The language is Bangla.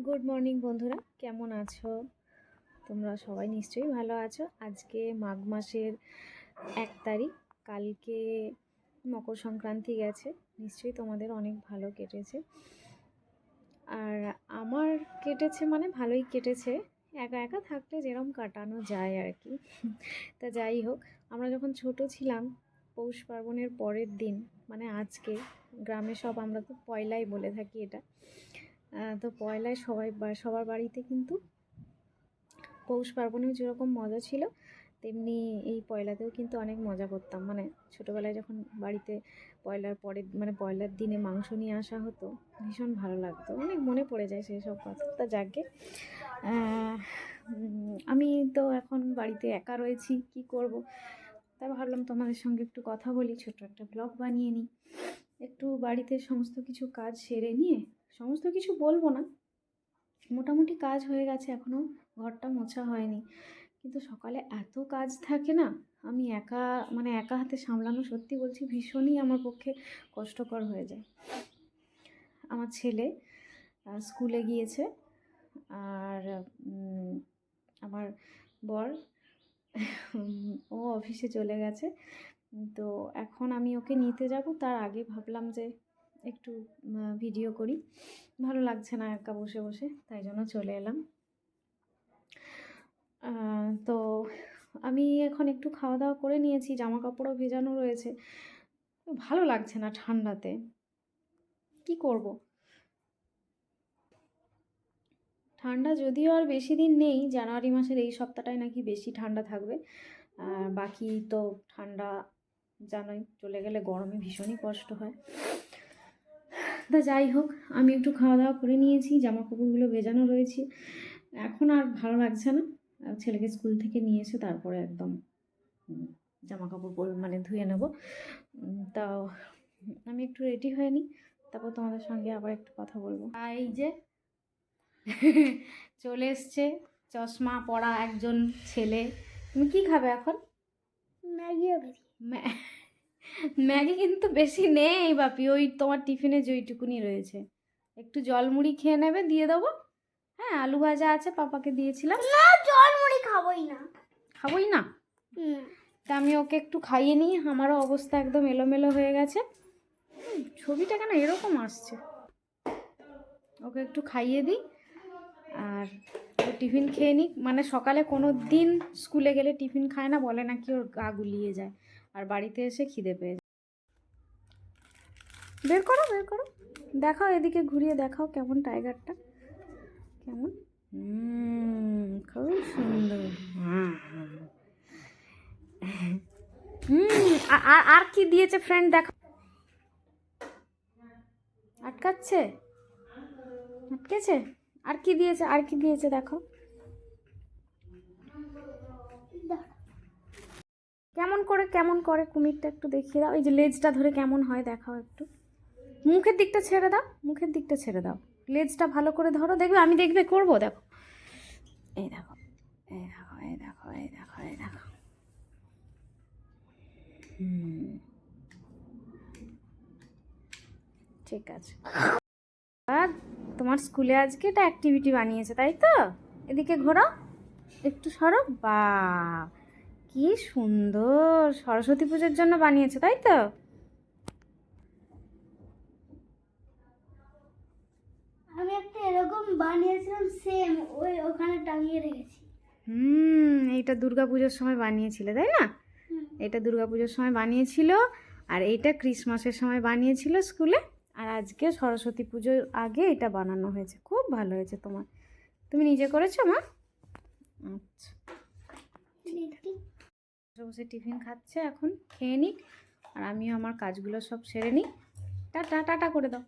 গুড মর্নিং বন্ধুরা, কেমন আছো? তোমরা সবাই নিশ্চয়ই ভালো আছো। আজকে মাঘ মাসের 1 তারিখ, কালকে মকর সংক্রান্তি গেছে। নিশ্চয়ই তোমাদের অনেক ভালো কেটেছে, আর আমার কেটেছে মানে ভালোই কেটেছে। একা একা থাকলে যেরকম কাটানো যায় আর কি। তা যাই হোক, আমরা যখন ছোট ছিলাম, পৌষ পার্বণের পরের দিন মানে আজকে গ্রামে সব আমরা তো পয়লাই বলে থাকি এটা। তো পয়লায় সবার বাড়িতে কিন্তু পৌষ পার্বণেও যেরকম মজা ছিল, তেমনি এই পয়লাতেও কিন্তু অনেক মজা করতাম। মানে ছোটোবেলায় যখন বাড়িতে পয়লার পরে মানে পয়লার দিনে মাংস নিয়ে আসা হতো, ভীষণ ভালো লাগতো, অনেক মনে পড়ে যায় সেই সব কথা। তা যাকে আমি তো এখন বাড়িতে একা রয়েছি, কি করব? তাই ভাবলাম তোমাদের সঙ্গে একটু কথা বলি, ছোট একটা ব্লগ বানিয়ে নিই। একটু বাড়িতে সমস্ত কিছু কাজ সেরে নিয়ে, সমস্ত কিছু বলবো না, মোটামুটি কাজ হয়ে গেছে, এখনও ঘরটা মোছা হয়নি। কিন্তু সকালে এত কাজ থাকে না, আমি একা হাতে সামলানো, সত্যি বলছি, ভীষণই আমার পক্ষে কষ্টকর হয়ে যায়। আমার ছেলে স্কুলে গিয়েছে, আর আমার বর ও অফিসে চলে গেছে। তো এখন আমি ওকে নিতে যাব, তার আগে ভাবলাম যে একটু ভিডিও করি। ভালো লাগছে না একা বসে বসে, তাই জন্য চলে এলাম। তো আমি এখন একটু খাওয়া দাওয়া করে নিয়েছি, জামা কাপড়ও ভেজানো রয়েছে, ভালো লাগছে না ঠান্ডাতে, কি করব? ঠান্ডা যদিও আর বেশি দিন নেই, জানুয়ারি মাসের এই সপ্তাহটায় নাকি বেশি ঠান্ডা থাকবে, আর বাকি তো ঠান্ডা জানোই, চলে গেলে গরমে ভীষণই কষ্ট হয়। তা যাই হোক, আমি একটু খাওয়া দাওয়া করে নিয়েছি, জামা কাপড়গুলো ভেজানো রয়েছে, এখন আর ভালো লাগছে না। ছেলেকে স্কুল থেকে নিয়ে এসে তারপরে একদম জামা কাপড় মানে ধুয়ে নেব। তাও আমি একটু রেডি হয়ে নিই, তারপর তোমাদের সঙ্গে আবার একটু কথা বলবো। এই যে চলে এসছে চশমা পরা একজন ছেলে। তুমি কি খাবে এখন? ম্যাগি কিন্তু বেশি নেই বাপি, ওই তোমার টিফিনে যেইটুকুনি রয়েছে, একটু জল মুড়ি খেয়ে নেবে, দিয়ে দেবো। হ্যাঁ, আলু ভাজা আছে, পাপাকে দিয়েছিলাম। না, জল মুড়ি খাবোই না। তা আমি ওকে একটু খাইয়ে নিই, আমারও অবস্থা একদম এলোমেলো হয়ে গেছে। ছবিটা কেন এরকম আসছে? ওকে একটু খাইয়ে দিই, আর ও টিফিন খেয়ে নিই। মানে সকালে কোনো দিন স্কুলে গেলে টিফিন খায় না, বলে নাকি ওর গা গুলিয়ে যায়, আর বাড়িতে এসে খিদে পেয়ে যায়। বের করো, দেখাও, এদিকে ঘুরিয়ে দেখাও কেমন টাইগারটা, কেমন। খুব সুন্দর। আর কি দিয়েছে ফ্রেন্ড, দেখা। আটকেছে, আর কি দিয়েছে দেখো। কেমন করে কুমিরটা একটু দেখিয়ে দাও, এই যে লেজটা ধরে কেমন হয় দেখাও একটু। মুখের দিকটা ছেড়ে দাও, লেজটা ভালো করে ধরো, দেখবে আমি করবো। দেখো, এই দেখো। ঠিক আছে। আর তোমার স্কুলে আজকে একটা অ্যাক্টিভিটি বানিয়েছে, তাই তো? এদিকে ঘোরো, একটু সরো। বা, কি সুন্দর, সরস্বতী পুজোর জন্য বানিয়েছে, তাই তো? আমি একটা এরকম বানিয়েছিলাম, সেম ওখানে টাঙিয়ে রেখেছি। এইটা দুর্গাপুজোর সময় বানিয়েছিলে, তাই না? এটা দুর্গাপুজোর সময় বানিয়েছিল, আর এইটা ক্রিসমাসের সময় বানিয়েছিল স্কুলে, আর আজকে সরস্বতী পুজোর আগে এটা বানানো হয়েছে। খুব ভালো হয়েছে তোমার, তুমি নিজে করেছো মা? আচ্ছা, বসে টিফিন খাচ্ছে, এখন খেয়ে নিক, আর আমিও আমার কাজগুলো সব সেরে নিই। টাটা করে দাও।